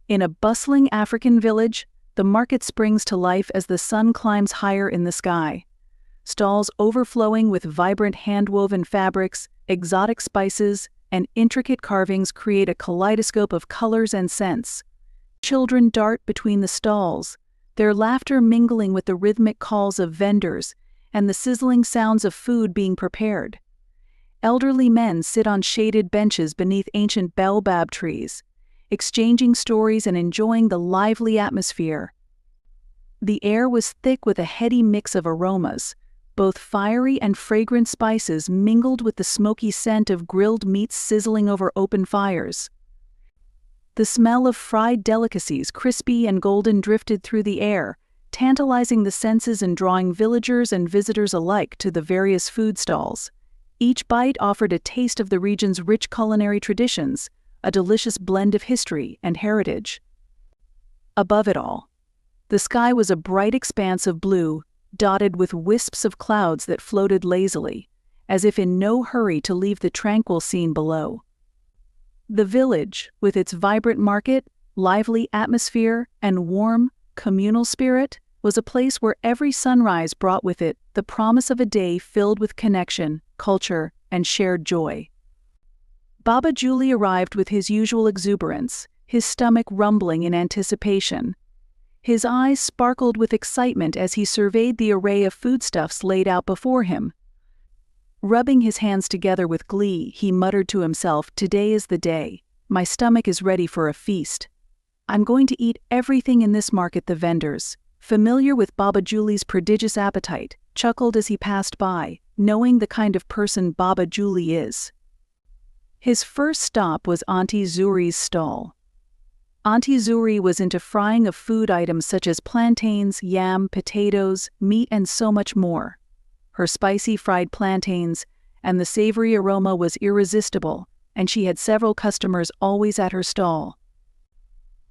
In a bustling African village, the market springs to life as the sun climbs higher in the sky. Stalls overflowing with vibrant hand-woven fabrics, exotic spices, and intricate carvings create a kaleidoscope of colors and scents. Children dart between the stalls, their laughter mingling with the rhythmic calls of vendors and the sizzling sounds of food being prepared. Elderly men sit on shaded benches beneath ancient baobab trees, exchanging stories and enjoying the lively atmosphere. The air was thick with a heady mix of aromas, both fiery and fragrant spices mingled with the smoky scent of grilled meats sizzling over open fires. The smell of fried delicacies, crispy and golden, drifted through the air, tantalizing the senses and drawing villagers and visitors alike to the various food stalls. Each bite offered a taste of the region's rich culinary traditions, a delicious blend of history and heritage. Above it all, the sky was a bright expanse of blue, dotted with wisps of clouds that floated lazily, as if in no hurry to leave the tranquil scene below. The village, with its vibrant market, lively atmosphere, and warm, communal spirit, was a place where every sunrise brought with it the promise of a day filled with connection, culture, and shared joy. Baba Juli arrived with his usual exuberance, his stomach rumbling in anticipation. His eyes sparkled with excitement as he surveyed the array of foodstuffs laid out before him. Rubbing his hands together with glee, he muttered to himself, "Today is the day. My stomach is ready for a feast. I'm going to eat everything in this market." The vendors, familiar with Baba Juli's prodigious appetite, chuckled as he passed by, knowing the kind of person Baba Juli is. His first stop was Auntie Zuri's stall. Auntie Zuri was into frying of food items such as plantains, yam, potatoes, meat, and so much more. Her spicy fried plantains and the savory aroma was irresistible, and she had several customers always at her stall.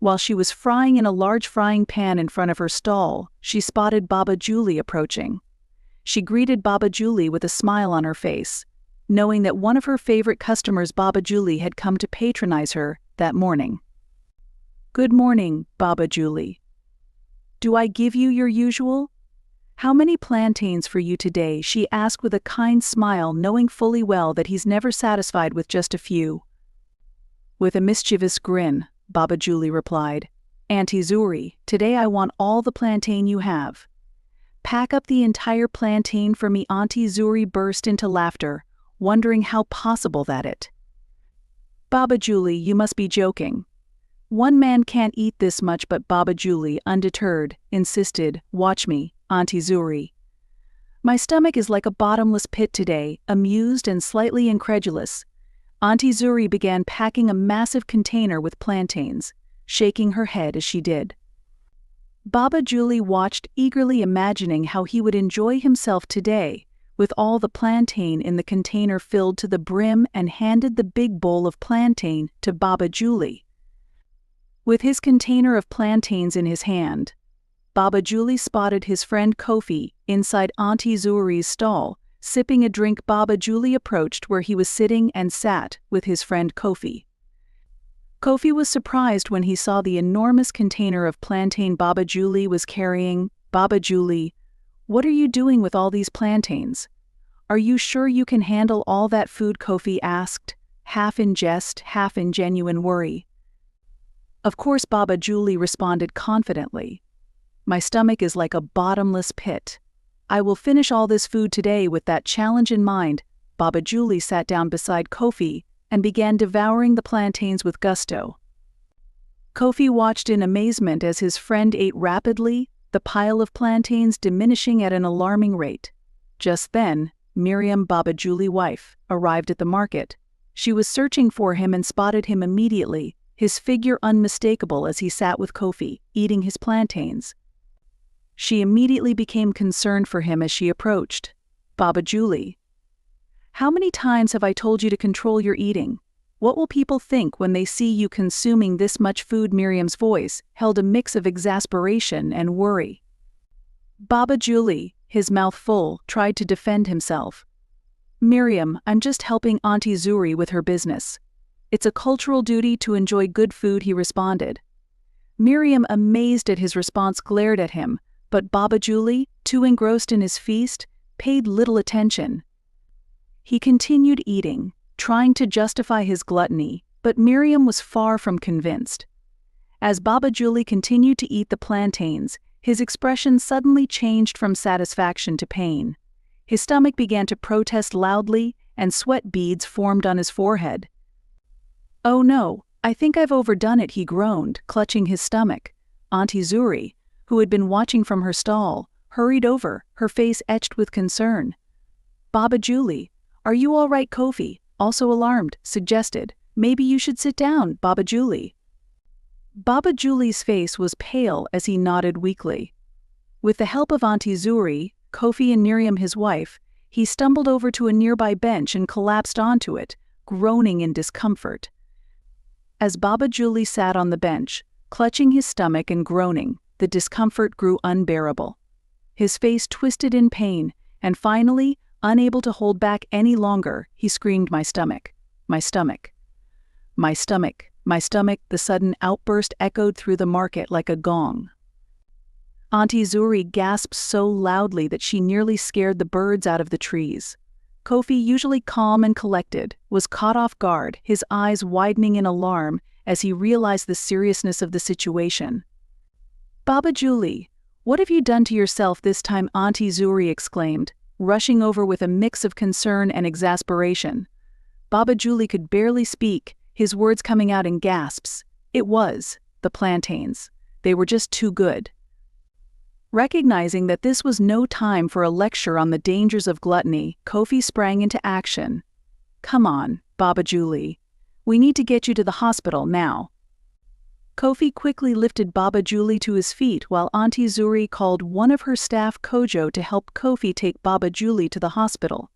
While she was frying in a large frying pan in front of her stall, she spotted Baba Juli approaching. She greeted Baba Juli with a smile on her face, knowing that one of her favorite customers, Baba Juli, had come to patronize her that morning. "Good morning, Baba Juli. Do I give you your usual? How many plantains for you today?" she asked with a kind smile, knowing fully well that he's never satisfied with just a few. With a mischievous grin, Baba Juli replied, "Auntie Zuri, today I want all the plantain you have." "Pack up the entire plantain for me." Auntie Zuri burst into laughter, wondering how possible that it. "Baba Juli, you must be joking. One man can't eat this much." But Baba Juli, undeterred, insisted, "Watch me, Auntie Zuri. My stomach is like a bottomless pit today." Amused and slightly incredulous, Auntie Zuri began packing a massive container with plantains, shaking her head as she did. Baba Juli watched eagerly, imagining how he would enjoy himself today, with all the plantain in the container filled to the brim, and handed the big bowl of plantain to Baba Juli. With his container of plantains in his hand, Baba Juli spotted his friend Kofi inside Auntie Zuri's stall, sipping a drink. Baba Juli approached where he was sitting and sat with his friend Kofi. Kofi was surprised when he saw the enormous container of plantain Baba Juli was carrying. "Baba Juli, what are you doing with all these plantains? Are you sure you can handle all that food?" Kofi asked, half in jest, half in genuine worry. "Of course," Baba Juli responded confidently. "My stomach is like a bottomless pit. I will finish all this food today." With that challenge in mind, Baba Juli sat down beside Kofi and began devouring the plantains with gusto. Kofi watched in amazement as his friend ate rapidly, the pile of plantains diminishing at an alarming rate. Just then, Miriam, Baba Juli's wife, arrived at the market. She was searching for him and spotted him immediately, his figure unmistakable as he sat with Kofi, eating his plantains. She immediately became concerned for him as she approached. "Baba Juli, how many times have I told you to control your eating? What will people think when they see you consuming this much food?" Miriam's voice held a mix of exasperation and worry. Baba Juli, his mouth full, tried to defend himself. "Miriam, I'm just helping Auntie Zuri with her business. It's a cultural duty to enjoy good food," he responded. Miriam, amazed at his response, glared at him, but Baba Julie, too engrossed in his feast, paid little attention. He continued eating, trying to justify his gluttony, but Miriam was far from convinced. As Baba Julie continued to eat the plantains, his expression suddenly changed from satisfaction to pain. His stomach began to protest loudly, and sweat beads formed on his forehead. "Oh no, I think I've overdone it," he groaned, clutching his stomach. Auntie Zuri, who had been watching from her stall, hurried over, her face etched with concern. "Baba Julie, are you all right?" Kofi, also alarmed, suggested. "Maybe you should sit down, Baba Julie." Baba Julie's face was pale as he nodded weakly. With the help of Auntie Zuri, Kofi and Miriam his wife, he stumbled over to a nearby bench and collapsed onto it, groaning in discomfort. As Baba Julie sat on the bench, clutching his stomach and groaning, the discomfort grew unbearable. His face twisted in pain, and finally, unable to hold back any longer, he screamed, "My stomach! My stomach! My stomach! My stomach!" The sudden outburst echoed through the market like a gong. Auntie Zuri gasped so loudly that she nearly scared the birds out of the trees. Kofi, usually calm and collected, was caught off guard, his eyes widening in alarm as he realized the seriousness of the situation. "Baba Julie, what have you done to yourself this time?" Auntie Zuri exclaimed, rushing over with a mix of concern and exasperation. Baba Julie could barely speak, his words coming out in gasps. It was the plantains. They were just too good. Recognizing that this was no time for a lecture on the dangers of gluttony, Kofi sprang into action. "Come on, Baba Julie. We need to get you to the hospital now." Kofi quickly lifted Baba Julie to his feet while Auntie Zuri called one of her staff, Kojo, to help Kofi take Baba Julie to the hospital.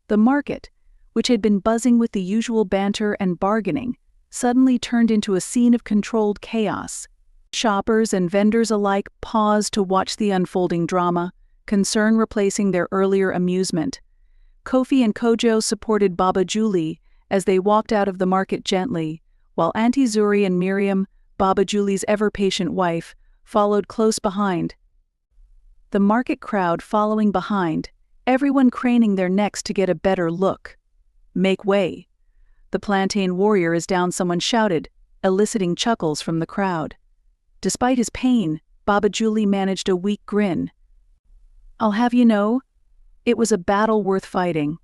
The market, which had been buzzing with the usual banter and bargaining, suddenly turned into a scene of controlled chaos. Shoppers and vendors alike paused to watch the unfolding drama, concern replacing their earlier amusement. Kofi and Kojo supported Baba Julie as they walked out of the market gently, while Auntie Zuri and Miriam, Baba Julie's ever-patient wife, followed close behind. The market crowd following behind, everyone craning their necks to get a better look. "Make way. The plantain warrior is down," someone shouted, eliciting chuckles from the crowd. Despite his pain, Baba Julie managed a weak grin. "I'll have you know, it was a battle worth fighting.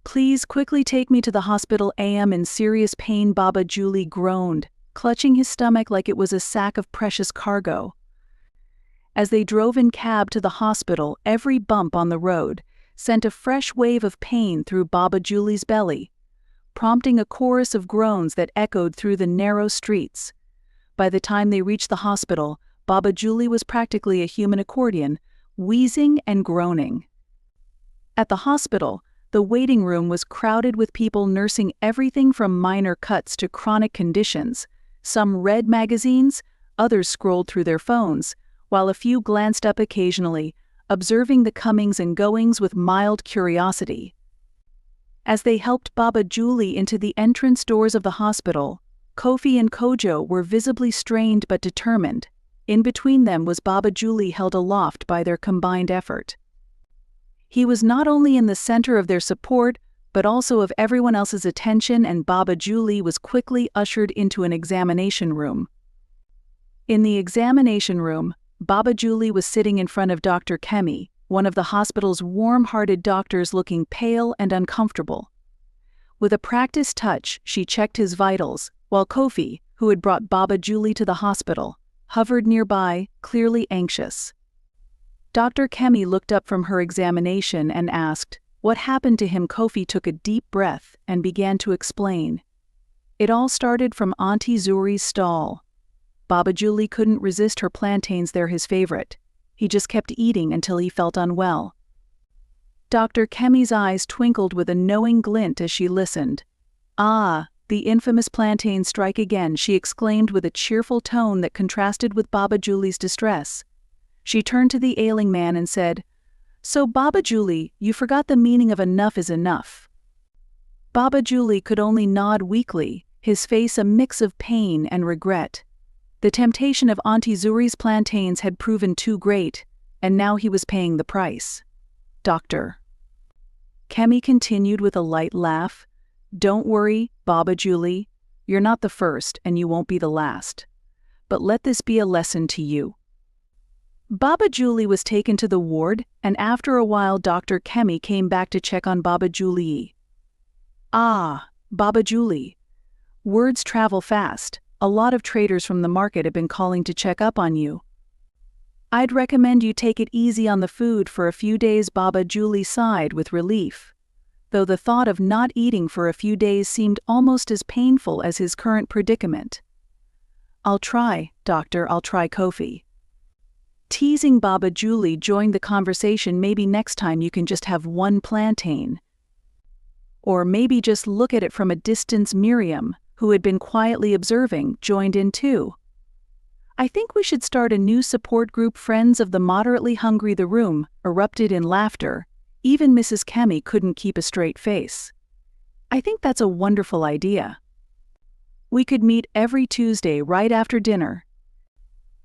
Please quickly take me to the hospital." "I'm in serious pain," Baba Julie groaned, clutching his stomach like it was a sack of precious cargo. As they drove in cab to the hospital, every bump on the road sent a fresh wave of pain through Baba Julie's belly, prompting a chorus of groans that echoed through the narrow streets. By the time they reached the hospital, Baba Julie was practically a human accordion, wheezing and groaning. At the hospital, the waiting room was crowded with people nursing everything from minor cuts to chronic conditions. Some read magazines, others scrolled through their phones, while a few glanced up occasionally, observing the comings and goings with mild curiosity. As they helped Baba Julie into the entrance doors of the hospital, Kofi and Kojo were visibly strained but determined. In between them was Baba Julie, held aloft by their combined effort. He was not only in the center of their support, but also of everyone else's attention, and Baba Julie was quickly ushered into an examination room. In the examination room, Baba Julie was sitting in front of Dr. Kemi, one of the hospital's warm-hearted doctors, looking pale and uncomfortable. With a practiced touch, she checked his vitals, while Kofi, who had brought Baba Julie to the hospital, hovered nearby, clearly anxious. Dr. Kemi looked up from her examination and asked, "What happened to him?" Kofi took a deep breath and began to explain. It all started from Auntie Zuri's stall. Baba Julie couldn't resist her plantains, they're his favorite. He just kept eating until he felt unwell. Dr. Kemi's eyes twinkled with a knowing glint as she listened. "Ah, the infamous plantain strike again," she exclaimed with a cheerful tone that contrasted with Baba Julie's distress. She turned to the ailing man and said, "So Baba Julie, you forgot the meaning of enough is enough." Baba Julie could only nod weakly, his face a mix of pain and regret. The temptation of Auntie Zuri's plantains had proven too great, and now he was paying the price. Dr. Kemi continued with a light laugh. Don't worry, Baba Julie. You're not the first, and you won't be the last. But let this be a lesson to you. Baba Julie was taken to the ward, and after a while Dr. Kemi came back to check on Baba Julie. Ah, Baba Julie. Words travel fast. A lot of traders from the market have been calling to check up on you. I'd recommend you take it easy on the food for a few days. Baba Julie sighed with relief, though the thought of not eating for a few days seemed almost as painful as his current predicament. I'll try, Doctor, I'll try Kofi. Teasing Baba Julie joined the conversation. Maybe next time you can just have one plantain. Or maybe just look at it from a distance. Miriam, who had been quietly observing, joined in too. I think we should start a new support group. Friends of the moderately hungry. The room erupted in laughter. Even Mrs. Kemi couldn't keep a straight face. I think that's a wonderful idea. We could meet every Tuesday right after dinner.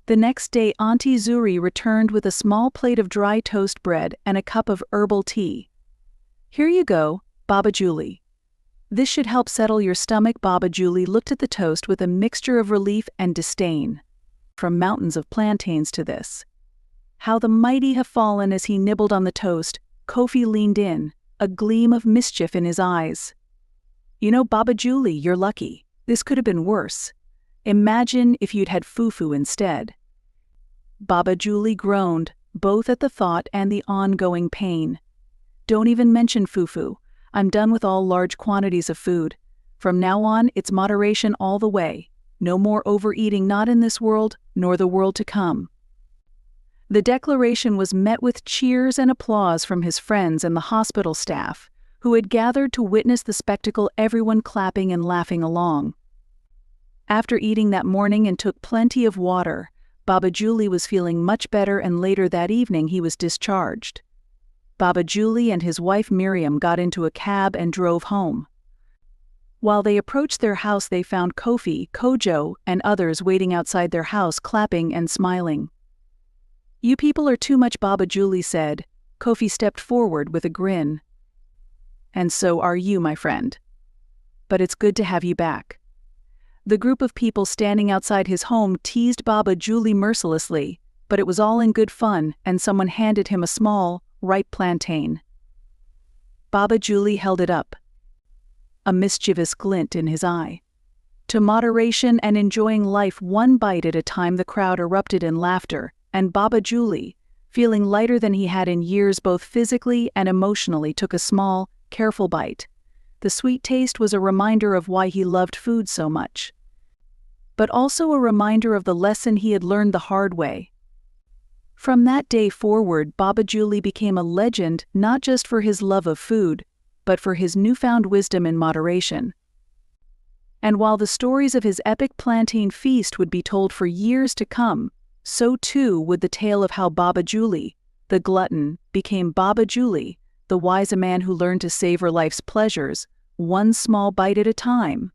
The next day Auntie Zuri returned with a small plate of dry toast bread and a cup of herbal tea. Here you go, Baba Julie. This should help settle your stomach. Baba Julie looked at the toast with a mixture of relief and disdain. From mountains of plantains to this. How the mighty have fallen. As he nibbled on the toast, Kofi leaned in, a gleam of mischief in his eyes. You know, Baba Julie, you're lucky. This could have been worse. Imagine if you'd had fufu instead. Baba Julie groaned, both at the thought and the ongoing pain. Don't even mention fufu. I'm done with all large quantities of food. From now on, it's moderation all the way. No more overeating, not in this world, nor the world to come. The declaration was met with cheers and applause from his friends and the hospital staff, who had gathered to witness the spectacle, everyone clapping and laughing along. After eating that morning and took plenty of water, Baba Julie was feeling much better, and later that evening he was discharged. Baba Julie and his wife Miriam got into a cab and drove home. While they approached their house, they found Kofi, Kojo, and others waiting outside their house, clapping and smiling. You people are too much, Baba Julie said. Kofi stepped forward with a grin. And so are you, my friend. But it's good to have you back. The group of people standing outside his home teased Baba Julie mercilessly, but it was all in good fun, and someone handed him a small, ripe plantain. Baba Julie held it up, a mischievous glint in his eye. To moderation and enjoying life one bite at a time. The crowd erupted in laughter, and Baba Julie, feeling lighter than he had in years both physically and emotionally, took a small, careful bite. The sweet taste was a reminder of why he loved food so much, but also a reminder of the lesson he had learned the hard way. From that day forward, Baba Julie became a legend, not just for his love of food, but for his newfound wisdom in moderation. And while the stories of his epic plantain feast would be told for years to come, so too would the tale of how Baba Julie, the glutton, became Baba Julie, the wise man who learned to savor life's pleasures, one small bite at a time.